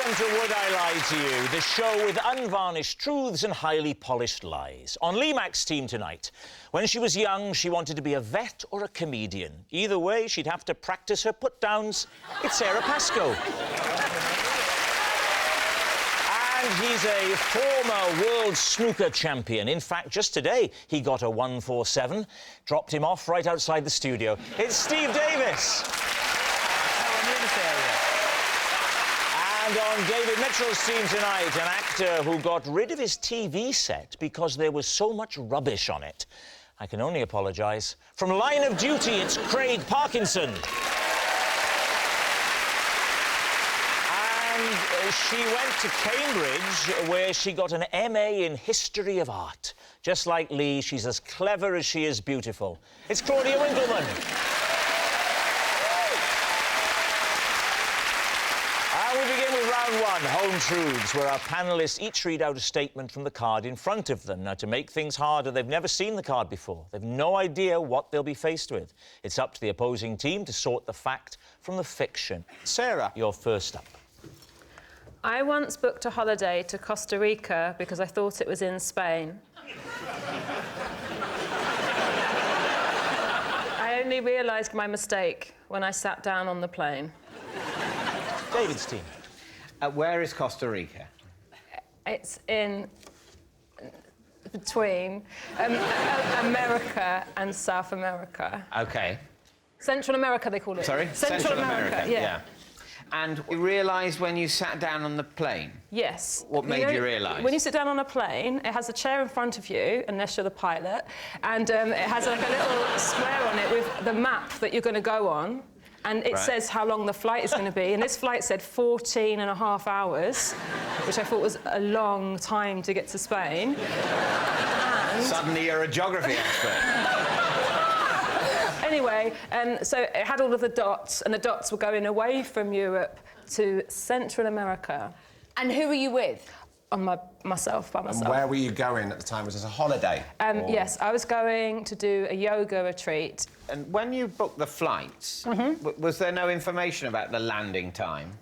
Welcome to Would I Lie to You, the show with unvarnished truths and highly polished lies. On Lee Mack's team tonight, when she was young, she wanted to be a vet or a comedian. Either way, she'd have to practice her put-downs. It's Sarah Pascoe. And he's a former world snooker champion. In fact, just today, he got a 147. Dropped him off right outside the studio. It's Steve Davis. And on David Mitchell's team tonight, an actor who got rid of his TV set because there was so much rubbish on it. I can only apologise. From Line of Duty, it's Craig Parkinson. And she went to Cambridge, where she got an MA in History of Art. Just like Lee, she's as clever as she is beautiful. It's Claudia Winkleman. We begin with round one, Home Truths, where our panellists each read out a statement from the card in front of them. Now, to make things harder, they've never seen the card before. They've no idea what they'll be faced with. It's up to the opposing team to sort the fact from the fiction. Sarah, you're first up. I once booked a holiday to Costa Rica because I thought it was in Spain. I only realised my mistake when I sat down on the plane. David's team. Where is Costa Rica? It's in between America and South America. OK. Central America, they call it. Sorry? Central America, yeah. And you realised when you sat down on the plane? Yes. What made you realise? When you sit down on a plane, it has a chair in front of you, unless you're the pilot, and it has like a little square on it with the map that you're going to go on. And it says how long the flight is going to be. And this flight said 14 and a half hours, which I thought was a long time to get to Spain. And... Suddenly you're a geography expert. Anyway, so it had all of the dots, and the dots were going away from Europe to Central America. And who were you with? By myself. And where were you going at the time? Was this a holiday? Yes, I was going to do a yoga retreat. And when you booked the flights, was there no information about the landing time?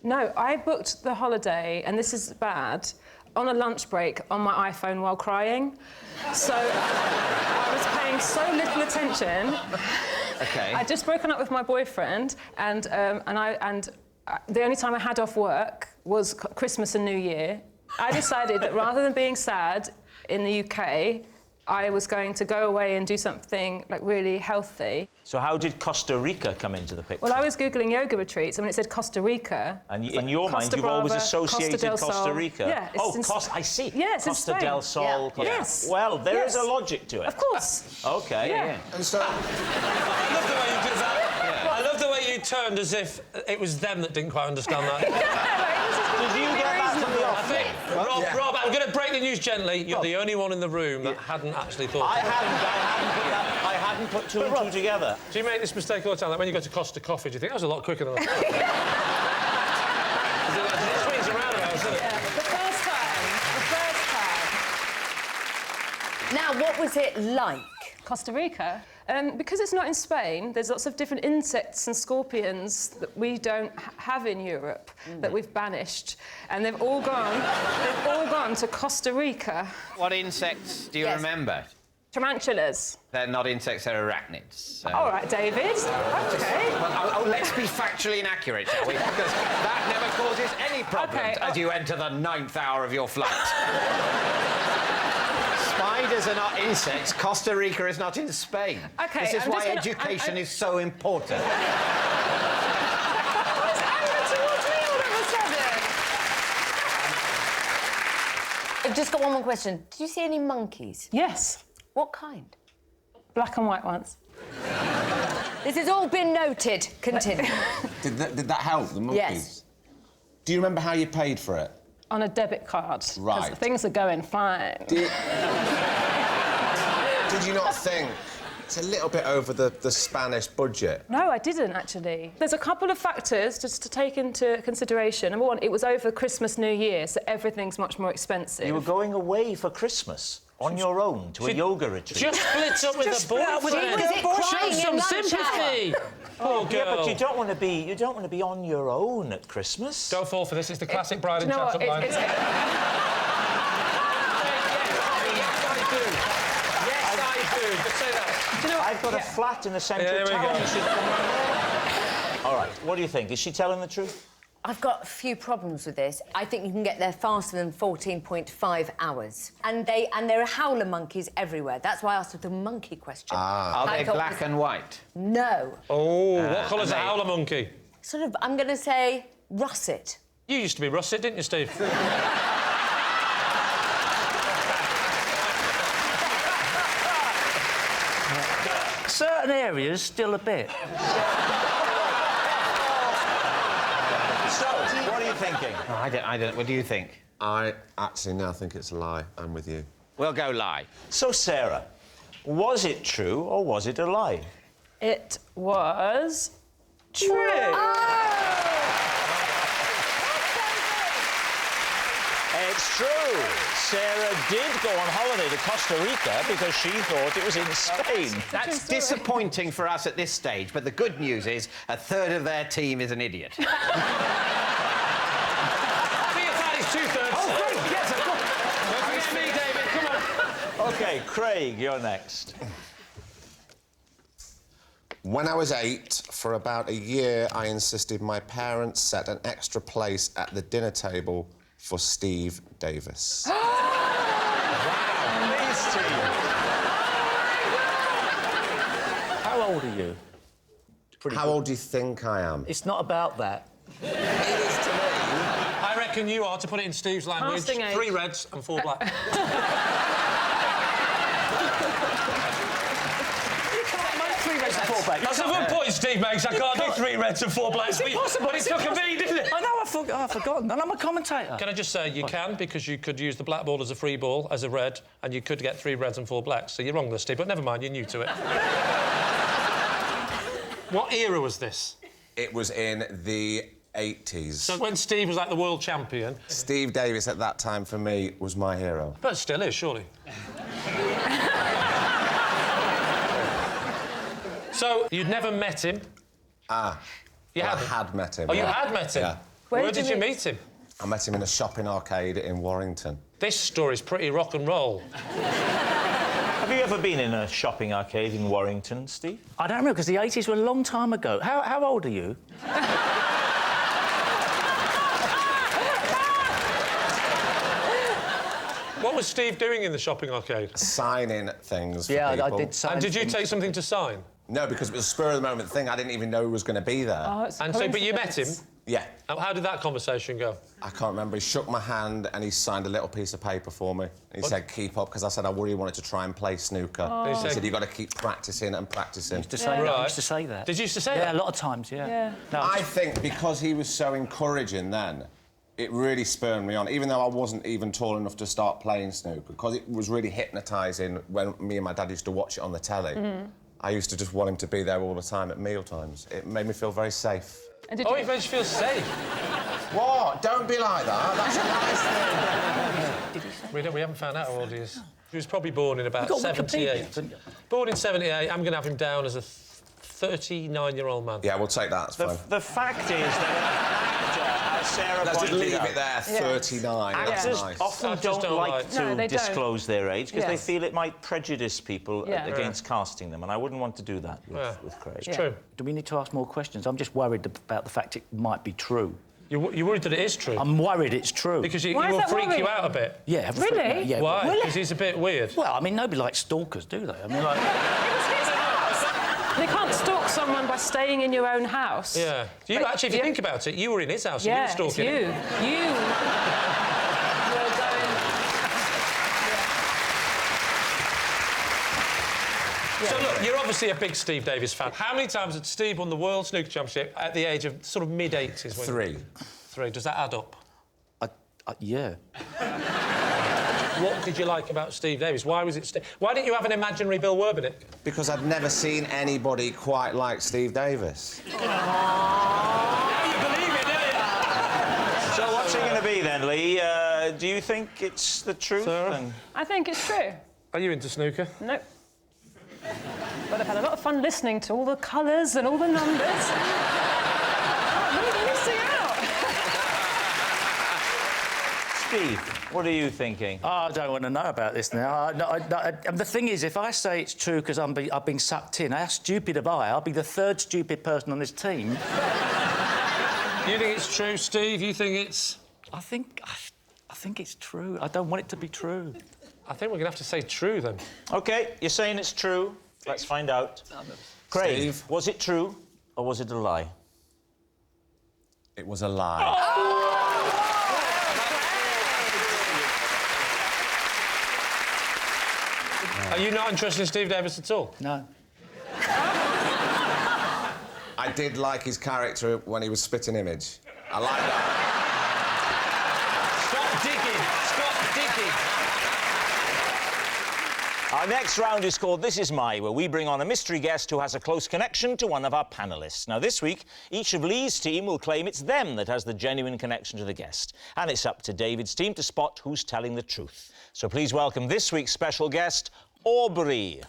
No, I booked the holiday, and this is bad, on a lunch break on my iPhone while crying. So I was paying so little attention. OK. I'd just broken up with my boyfriend, and the only time I had off work was Christmas and New Year. I decided that rather than being sad in the UK, I was going to go away and do something, like, really healthy. So how did Costa Rica come into the picture? Well, I was Googling yoga retreats, and when it said Costa Rica... And in your mind, you've always associated Costa Rica. Yeah, I see. Yeah, it's Costa in Spain. del Sol. Yeah. Yes. Well, there is a logic to it. Of course. OK. Yeah. And so... I love the way you did that. Yeah. I love the way you turned as if it was them that didn't quite understand that. Did you get that from the off? Rob, I'm going to break the news gently. You're the only one in the room that hadn't actually thought. I hadn't put two and two together. Do you make this mistake all the time? Like when you go to Costa Coffee, do you think that was a lot quicker than that? It swings around about, doesn't it? Yeah, the first time. Now, what was it like? Costa Rica. Because it's not in Spain, there's lots of different insects and scorpions that we don't have in Europe that we've banished, and they've all gone to Costa Rica. What insects do you remember? Tarantulas. They're not insects, they're arachnids. So... All right, David. OK. Well, let's be factually inaccurate, shall we? Because that never causes any problems as you enter the 9th hour of your flight. Spiders are not insects. Costa Rica is not in Spain. OK, this is why education is so important. I've just got one more question. Did you see any monkeys? Yes. What kind? Black and white ones. This has all been noted. Continue. Did that help, the monkeys? Yes. Do you remember how you paid for it? On a debit card. Right. Things are going fine. Did you not think it's a little bit over the Spanish budget? No, I didn't, actually. There's a couple of factors just to take into consideration. Number one, it was over Christmas, New Year, so everything's much more expensive. You were going away for Christmas on your own to a yoga retreat. Just split up with a boyfriend. Was it crying Show some in lunch sympathy. hour? Poor girl. Yeah, but you don't want to be on your own at Christmas. Don't fall for this. It's the classic bride and Do you know what? chat-up line. Yes, I do. Just say that. Do you know what? I've got a flat in the centre There of we town. go. You should come on. All right, what do you think? Is she telling the truth? I've got a few problems with this. I think you can get there faster than 14.5 hours. And there are howler monkeys everywhere. That's why I asked the monkey question. Are they black and white? No. Oh, what colour's a mate. howler monkey? Sort of, I'm going to say russet. You used to be russet, didn't you, Steve? Certain areas, still a bit. So, what are you thinking? Oh, I don't. What do you think? I actually now think it's a lie. I'm with you. We'll go lie. So, Sarah, was it true or was it a lie? It was true. It's true. Sarah did go on holiday to Costa Rica because she thought it was in Spain. That's disappointing for us at this stage, but the good news is a third of their team is an idiot. I think that is two-thirds. Oh, great! Yes, of course. Don't forget me, David. Come on. OK, Craig, you're next. When I was 8, for about a year, I insisted my parents set an extra place at the dinner table for Steve Davis. Please, Steve. How old are you? How old do you think I am? It's not about that. It is to me. I reckon you are, to put it in Steve's language, Casting age. 3 reds and 4 black. That's a good point Steve makes. I can't do 3 reds and 4 blacks. But it took a me, didn't it? I know, I've forgotten, and I'm a commentator. Can I just say, you can, because you could use the black ball as a free ball, as a red, and you could get 3 reds and 4 blacks. So you're wrong there, Steve, but never mind, you're new to it. What era was this? It was in the 80s. So when Steve was like the world champion... Steve Davis at that time, for me, was my hero. But still is, surely. So, you'd never met him? Ah. You well, hadn't? I had met him. Oh, you had met him? Yeah. Where did you meet him? I met him in a shopping arcade in Warrington. This story's pretty rock and roll. Have you ever been in a shopping arcade in Warrington, Steve? I don't know, because the 80s were a long time ago. How old are you? What was Steve doing in the shopping arcade? Signing things for Yeah, people. I did sign And did you things. take something to sign? No, because it was a spur-of-the-moment thing. I didn't even know he was going to be there. Oh, it's a And so, but you met him? coincidence. Yeah. How did that conversation go? I can't remember. He shook my hand and he signed a little piece of paper for me. He said, keep up, because I said I really wanted to try and play snooker. He He said- said, you've got to keep practising and practising. To say that. I used to say that. Did you used to say Yeah, that? a lot of times, yeah. Yeah. No, I think because he was so encouraging then, it really spurred me on, even though I wasn't even tall enough to start playing snooker, because it was really hypnotising when me and my dad used to watch it on the telly. I used to just want him to be there all the time at meal times. It made me feel very safe. And did Oh, you... it made you feel safe. What? Don't be like that. That's a nice thing. We haven't found out how old he is. He was probably born in about got 78. Wikipedia, didn't you? Born in 78, I'm going to have him down as a 39-year-old man. Yeah, we'll take that. That's fine. The fact is that, as Sarah Let's just pointed leave out, it there. 39. That's actors nice. often Actors don't don't like like- to No, they don't. disclose their age because they Yes. feel it might prejudice people Yeah. against casting them, and I wouldn't want to do that with Craig. It's true. Do we need to ask more questions? I'm just worried about the fact it might be true. You're worried that it is true? I'm worried it's true. Because he Why is will that freak you worrying? out a bit. Yeah. Really? Yeah. Why? Well, Because he's a bit weird. well, I mean, nobody likes stalkers, do they? I mean, like... They can't stalk someone by staying in your own house. Yeah. You But actually, if you think about it, you were in his house and you Yeah, were it's stalking you. him. You were going... So look, you're obviously a big Steve Davis fan. How many times had Steve won the World Snooker Championship at the age of sort of mid-80s? 3. 3. Does that add up? yeah. What did you like about Steve Davis? Why was it Steve? Why didn't you have an imaginary Bill Werbin it? Because I'd never seen anybody quite like Steve Davis. You believe it, do you? So what's it going to be then, Lee? Do you think it's the truth? Sarah? And- I think it's true. Are you into snooker? Nope. But I've had a lot of fun listening to all the colours and all the numbers. I'm really missing out. Steve, what are you thinking? Oh, I don't want to know about this now. The thing is, if I say it's true because I've been sucked in, how stupid am I? I'll be the third stupid person on this team. You think it's true, Steve? You think it's... I think it's true. I don't want it to be true. I think we're going to have to say true, then. OK, you're saying it's true. Let's find out. Craig, Steve. was it true or was it a lie? It was a lie. Are you not interested in Steve Davis at all? No. I did like his character when he was spitting image. I like that. Stop digging! Stop digging! Our next round is called This Is My, where we bring on a mystery guest who has a close connection to one of our panellists. Now, this week, each of Lee's team will claim it's them that has the genuine connection to the guest. And it's up to David's team to spot who's telling the truth. So please welcome this week's special guest, Aubrey.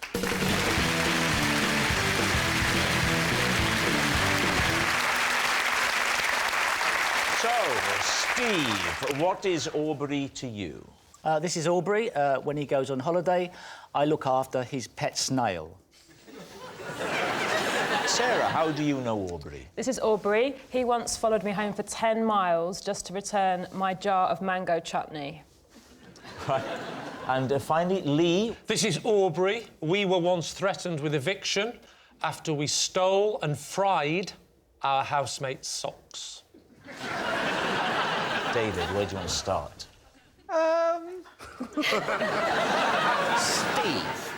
So, Steve, what is Aubrey to you? This is Aubrey. When he goes on holiday, I look after his pet snail. Sarah, how do you know Aubrey? This is Aubrey. He once followed me home for 10 miles just to return my jar of mango chutney. Right. And finally, Lee. This is Aubrey. We were once threatened with eviction after we stole and fried our housemate's socks. David, where do you want to start? Steve,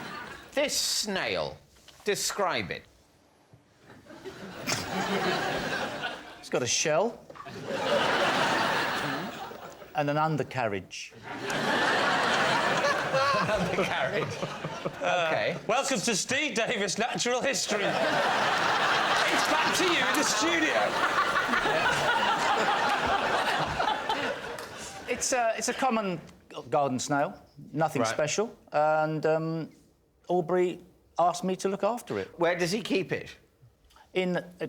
this snail, describe it. It's got a shell and an undercarriage. Undercarriage. OK. Welcome to Steve Davis Natural History. It's back to you in the studio. It's a common garden snail, nothing Right. special, and Aubrey asked me to look after it. Where does he keep it?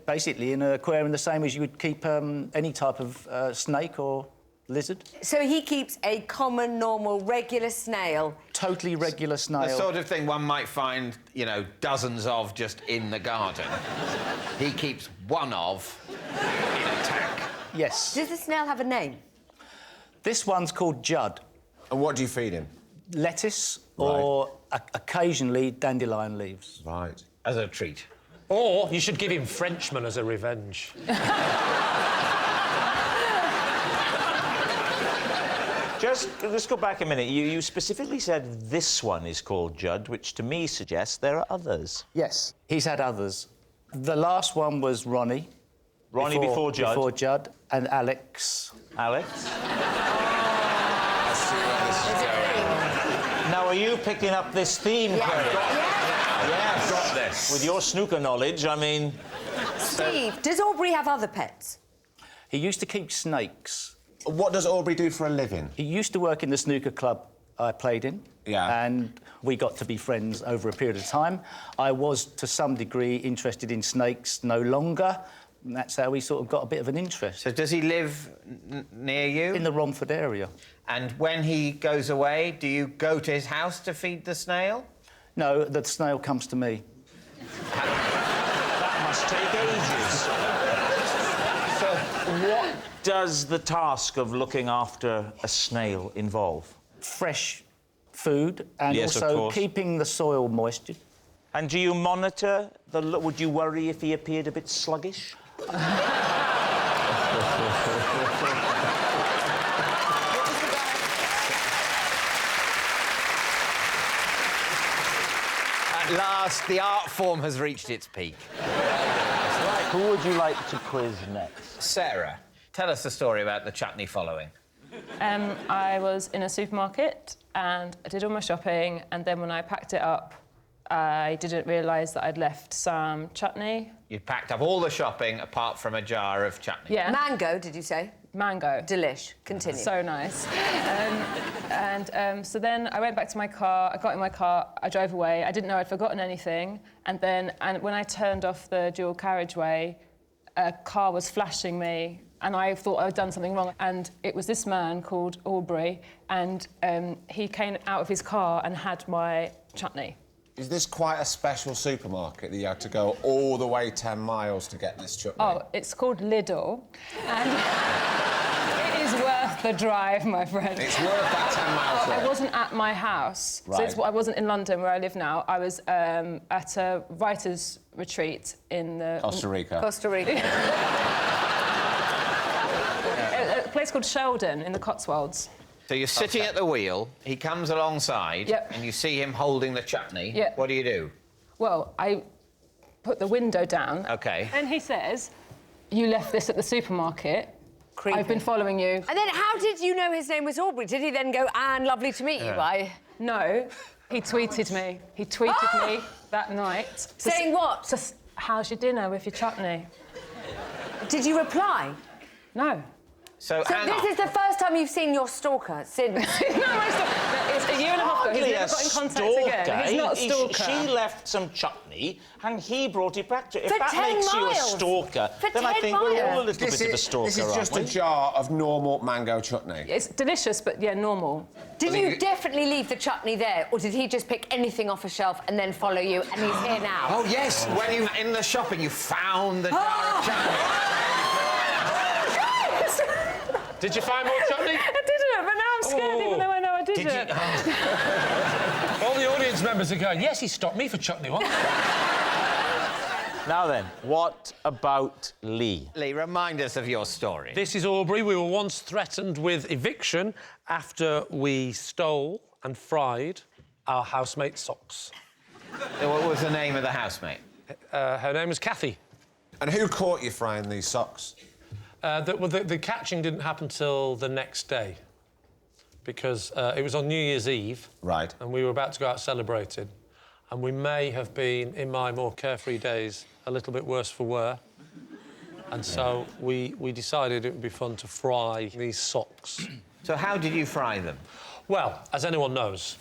Basically in an aquarium, the same as you would keep any type of snake or lizard. So he keeps a common, normal, regular snail. Totally regular snail. The sort of thing one might find, you know, dozens of just in the garden. He keeps one of in a tank. Yes. Does the snail have a name? This one's called Judd. And what do you feed him? Lettuce or occasionally dandelion leaves. Right. As a treat. Or you should give him Frenchman as a revenge. Just go back a minute. You specifically said this one is called Judd, which to me suggests there are others. Yes. He's had others. The last one was Ronnie. Ronnie before Judd. Before Judd. And Alex. Alex? Now, are you picking up this theme, Craig? Yes. Got this. With your snooker knowledge, I mean... Steve, does Aubrey have other pets? He used to keep snakes. What does Aubrey do for a living? He used to work in the snooker club I played in. Yeah. And we got to be friends over a period of time. I was, to some degree, interested in snakes, no longer. And that's how we sort of got a bit of an interest. So does he live near you? In the Romford area. And when he goes away, do you go to his house to feed the snail? No, the snail comes to me. That must take ages. So, what does the task of looking after a snail involve? Fresh food and Yes, of also course. keeping the soil moisture. And do you monitor the... Would you worry if he appeared a bit sluggish? At last, the art form has reached its peak. Right, who would you like to quiz next? Sarah, tell us the story about the chutney following. I was in a supermarket and I did all my shopping, and then when I packed it up, I didn't realise that I'd left some chutney. You packed up all the shopping apart from a jar of chutney. Yeah. Mango, did you say? Mango. Delish. Continue. So nice. And so then I went back to my car, I got in my car, I drove away. I didn't know I'd forgotten anything. And when I turned off the dual carriageway, a car was flashing me, and I thought I'd done something wrong. And it was this man called Aubrey, and he came out of his car and had my chutney. Is this quite a special supermarket that you had to go all the way 10 miles to get this chutney? Oh, it's called Lidl, and it is worth the drive, my friend. It's worth that 10 miles. I wasn't at my house, Right. so I wasn't in London, where I live now. I was at a writers' retreat in Costa Rica. Costa Rica. a place called Sheldon in the Cotswolds. So you're sitting at the wheel, he comes alongside, Yep. and you see him holding the chutney. Yep. What do you do? Well, I put the window down. OK. And he says, "You left this at the supermarket. Creepy. I've been following you." And then how did you know his name was Aubrey? Did he then go, Anne, lovely to meet you? No, he tweeted me. He tweeted me that night. Saying what? Just, "How's your dinner with your chutney?" Did you reply? No. So, So hang this on. is the first time you've seen your stalker since... No, it's a year and a half ago. He's never got in contact again. He's not a stalker. She left some chutney and he brought it back to her. If For that 10 makes you a miles. stalker, For then I 10 think we're all a miles. little bit of a stalker, This is just a aren't we? jar of normal mango chutney. It's delicious, but yeah, normal. Did you definitely leave the chutney there, or did he just pick anything off a shelf and then follow you, and he's here now? Oh, yes, when you in the shopping, you found the jar of chutney. Did you find more chutney? I didn't, but now I'm scared, even though I know I didn't. All the audience members are going, yes, he stopped me for chutney once. Now then, what about Lee? Lee, remind us of your story. This is Aubrey. We were once threatened with eviction after we stole and fried our housemate's socks. What was the name of the housemate? Her name was Kathy. And who caught you frying these socks? The catching didn't happen till the next day because it was on New Year's Eve. Right. And we were about to go out celebrating. And we may have been, in my more carefree days, a little bit worse for wear. And so we decided it would be fun to fry these socks. So how did you fry them? Well, as anyone knows,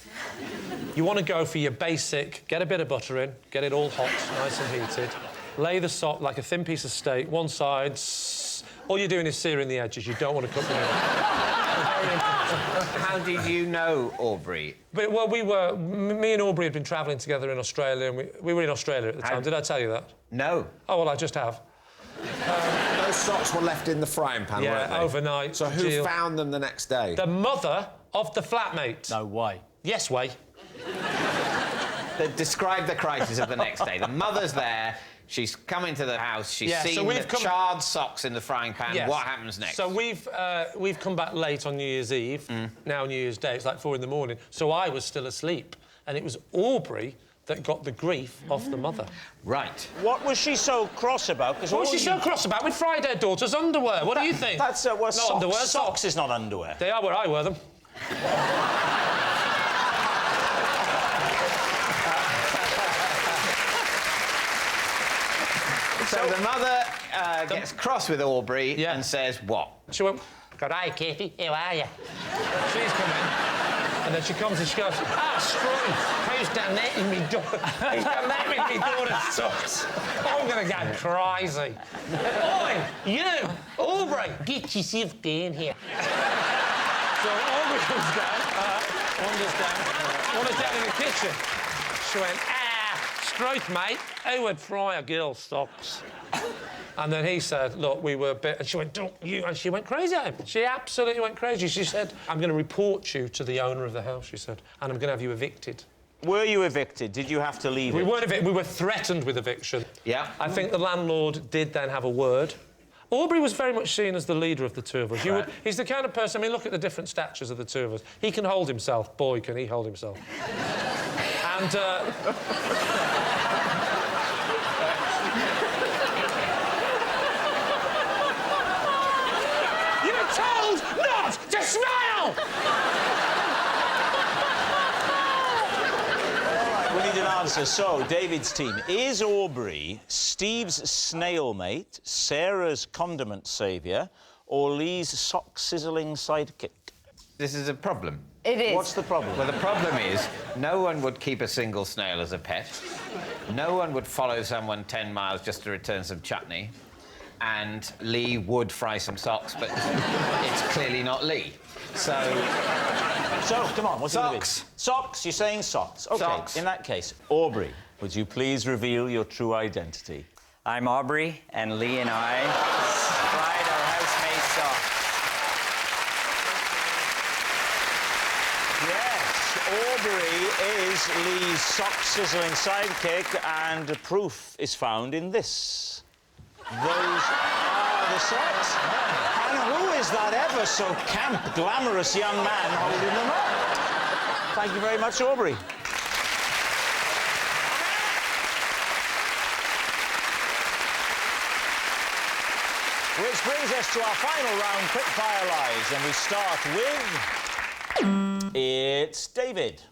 you want to go for your basic, get a bit of butter in, get it all hot, nice and heated, lay the sock like a thin piece of steak, one side, all you're doing is searing the edges. You don't want to cook them in. Very important. How did you know Aubrey? But, well, me and Aubrey had been travelling together in Australia, and we were in Australia at the time. Did I tell you that? No. Oh, well, I just have. Those socks were left in the frying pan, Yeah, weren't they? overnight. So who Jill. found them the next day? The mother of the flatmate. No way. Yes, way. Describe the crisis of the next day. The mother's there. She's come into the house. She's Yeah, so seen we've the charred socks in the frying pan. Yes. What happens next? So we've come back late on New Year's Eve. Now New Year's Day, it's like 4 in the morning. So I was still asleep, and it was Aubrey that got the grief off the mother. Right. What was she so cross about? What was she so cross about? We'd fried her daughter's underwear. What do you think? That's what Not socks. underwear, Socks is not underwear. They are where I wear them. So the mother gets cross with Aubrey Yeah. and says what? She went, "Good day, Kathy. How are you?" She's come in, and then she comes and she goes, Screw, who's done that in me daughter? Who's done that with me daughter's socks? I'm going to go crazy. Oi, you, Aubrey, get yourself down here. So Aubrey comes down, wanders down in the kitchen. She went, Struth, mate, who would fry a girl's socks? And then he said, look, we were a bit... And she went, don't you... And she went crazy at him. She absolutely went crazy. She said, I'm going to report you to the owner of the house, she said, and I'm going to have you evicted. Were you evicted? Did you have to leave We it? weren't evicted. We were threatened with eviction. Yeah. I think the landlord did then have a word. Aubrey was very much seen as the leader of the two of us. He's the kind of person... I mean, look at the different statures of the two of us. He can hold himself. Boy, can he hold himself. And... told not to smile! We need an answer. So, David's team. Is Aubrey Steve's snail mate, Sarah's condiment saviour, or Lee's sock-sizzling sidekick? This is a problem. It is. What's the problem? Well, the problem is no one would keep a single snail as a pet. No one would follow someone 10 miles just to return some chutney. And Lee would fry some socks, but it's clearly not Lee. So, come on, what's Socks. it? Socks, you're saying socks. OK, Socks. in that case, Aubrey, would you please reveal your true identity? I'm Aubrey, and Lee and I fried our house-made socks. Yes, Aubrey is Lee's sock-sizzling sidekick, and the proof is found in this. Those are the socks. And who is that ever so camp, glamorous young man holding them up? Thank you very much, Aubrey. Which brings us to our final round, quick-fire lies, and we start with... It's David.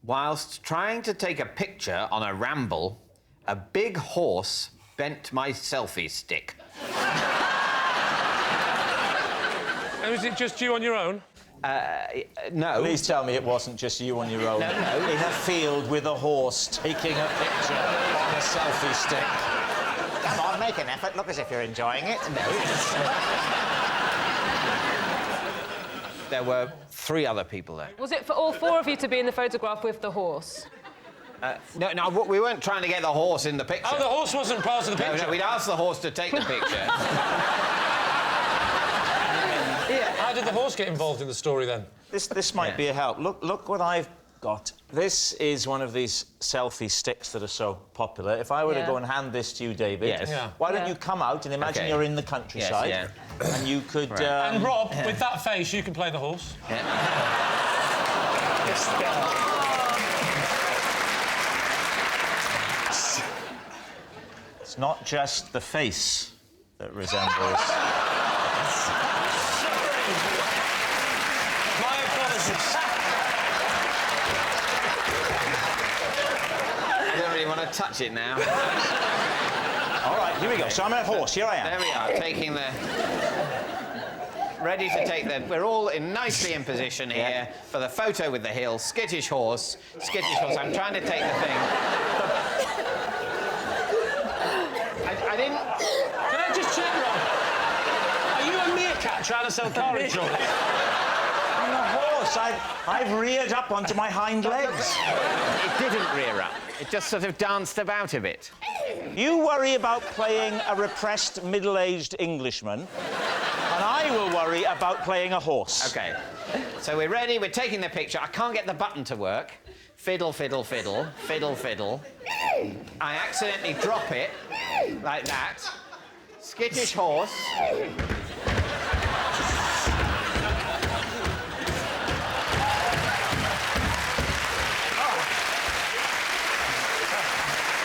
whilst trying to take a picture on a ramble, a big horse bent my selfie stick. And was it just you on your own? No. Please tell me it wasn't just you on your own. No. In a field with a horse taking a picture on a selfie stick. Come on, make an effort. Look as if you're enjoying it. There were 3 other people there. Was it for all 4 of you to be in the photograph with the horse? No, we weren't trying to get the horse in the picture. Oh, the horse wasn't part of the picture? No, we'd asked the horse to take the picture. How did the horse get involved in the story, then? This might be a help. Look what I've got. This is one of these selfie sticks that are so popular. If I were to go and hand this to you, David, Yes. Yeah. why don't you come out and imagine you're in the countryside, Yes, and you could... And Rob, with that face, you can play the horse. It's not just the face that resembles... My apologies. I don't really want to touch it now. All right, here we go. So I'm a horse. Here I am. There we are, taking the... Ready to take the... We're all nicely in position here for the photo with the hill. Skittish horse. Skittish horse. I'm trying to take the thing. I didn't... Can I just check, Rob? Are you a meerkat trying to sell car insurance? I'm a horse. I've reared up onto my hind legs. It didn't rear up. It just sort of danced about a bit. You worry about playing a repressed middle-aged Englishman, and I will worry about playing a horse. OK. So we're ready. We're taking the picture. I can't get the button to work. Fiddle, fiddle, fiddle. Fiddle, fiddle. I accidentally drop it, like that. Skittish horse.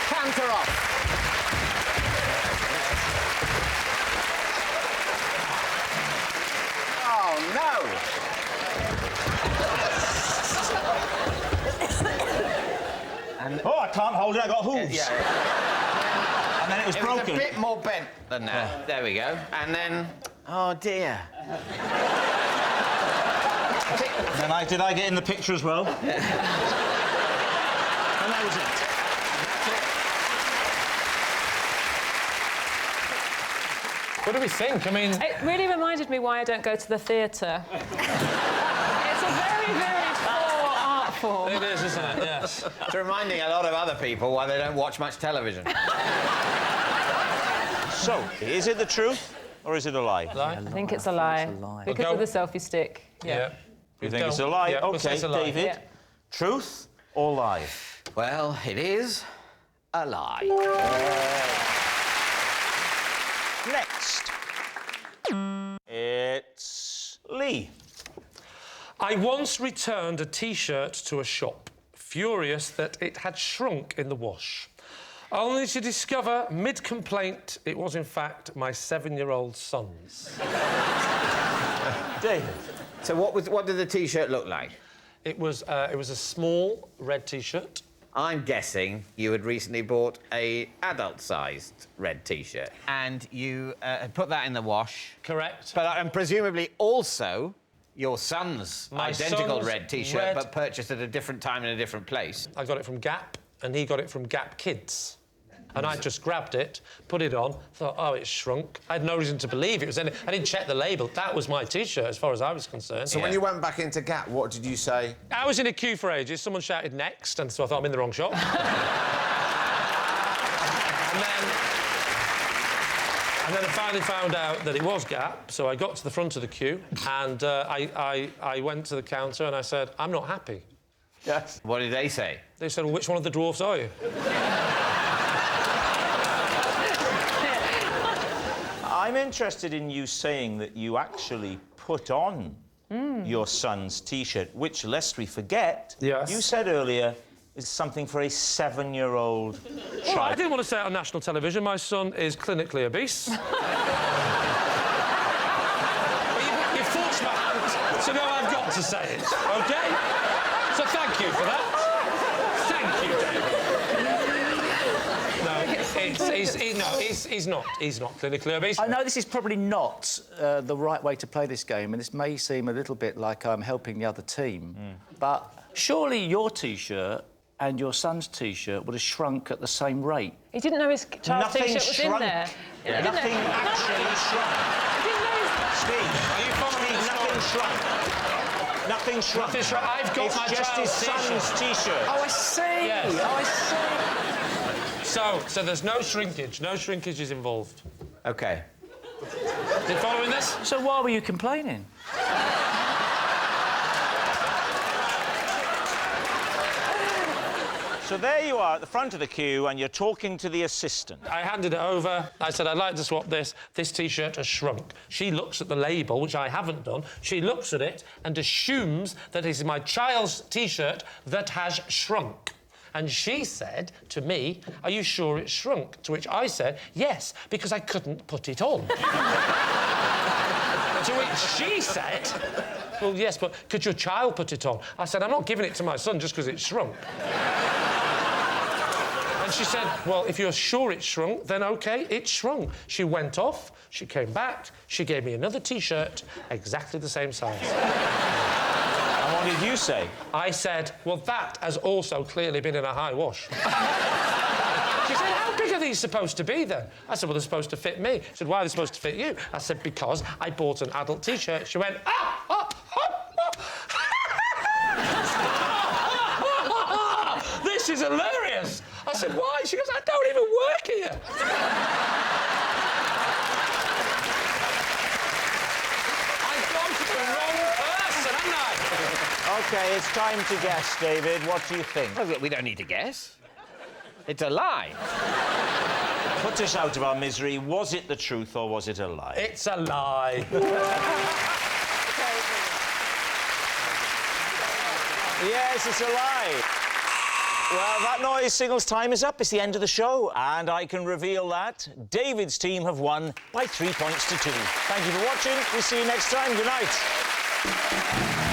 Counter off. Oh, no! Oh, I can't hold it. I got hooves. And then it was broken. It was a bit more bent than that. There we go. And then... Oh, dear. Then did I get in the picture as well? And that was it. What do we think? I mean... It really reminded me why I don't go to the theatre. It's a very, very poor art form. It is, isn't it? Yes. It's reminding a lot of other people why they don't watch much television. So, is it the truth or is it a lie? I think it's a lie. Because of the selfie stick. Yeah. You think it's a lie? Yeah, we'll say OK, it's a lie. David. Yeah. Truth or lie? Well, it is a lie. Next. It's Lee. I once returned a T-shirt to a shop, furious that it had shrunk in the wash, only to discover, mid-complaint, it was in fact my 7-year-old son's. David. So what did the T-shirt look like? It was a small red T-shirt. I'm guessing you had recently bought a adult-sized red T-shirt, and you had put that in the wash. Correct. But and presumably also your son's My identical son's red T-shirt, red- but purchased at a different time in a different place. I got it from Gap, and he got it from Gap Kids. And I just grabbed it, put it on, thought, oh, it's shrunk. I had no reason to believe it was any... I didn't check the label. That was my T-shirt, as far as I was concerned. So when you went back into Gap, what did you say? I was in a queue for ages. Someone shouted next, and so I thought I'm in the wrong shop. And then I finally found out that it was Gap, so I got to the front of the queue, and I went to the counter and I said, I'm not happy. Yes. What did they say? They said, well, which one of the dwarfs are you? I'm interested in you saying that you actually put on your son's T-shirt, which, lest we forget, Yes. you said earlier is something for a 7-year-old Well, child. I didn't want to say it on national television. My son is clinically obese. But you forced my hand, so now I've got to say it, OK? So thank you for that. Thank you, David. No, he's not clinically obese. I know this is probably not the right way to play this game, and this may seem a little bit like I'm helping the other team, but surely your T-shirt and your son's T-shirt would have shrunk at the same rate. He didn't know his child's Nothing T-shirt was shrunk. in there. Yeah. Nothing actually shrunk. He didn't know his... Are you following Steve, nothing shrunk. Nothing shrunk. Nothing shrunk. I've got it's my just his child's son's T-shirt. Oh, I see! Yes. Oh, I see! So there's no shrinkage. No shrinkage is involved. OK. You following this? So why were you complaining? So there you are at the front of the queue, and you're talking to the assistant. I handed it over. I said, I'd like to swap this. This T-shirt has shrunk. She looks at the label, which I haven't done. She looks at it and assumes that it is my child's T-shirt that has shrunk. And she said to me, are you sure it's shrunk? To which I said, yes, because I couldn't put it on. To which she said, well, yes, but could your child put it on? I said, I'm not giving it to my son just because it's shrunk. And she said, well, if you're sure it's shrunk, then OK, it's shrunk. She went off, she came back, she gave me another T-shirt, exactly the same size. And what did you say? I said, well, that has also clearly been in a high wash. She said, how big are these supposed to be, then? I said, well, they're supposed to fit me. She said, why are they supposed to fit you? I said, because I bought an adult T-shirt. She went, this is hilarious. I said, why? She goes, I don't even work here. I've gone to the wrong person, haven't I? OK, it's time to guess, David. What do you think? Well, we don't need to guess. It's a lie. Put us out of our misery. Was it the truth or was it a lie? It's a lie. Yes, it's a lie. Well, that noise signals time is up. It's the end of the show. And I can reveal that David's team have won by 3 points to 2. Thank you for watching. We'll see you next time. Good night.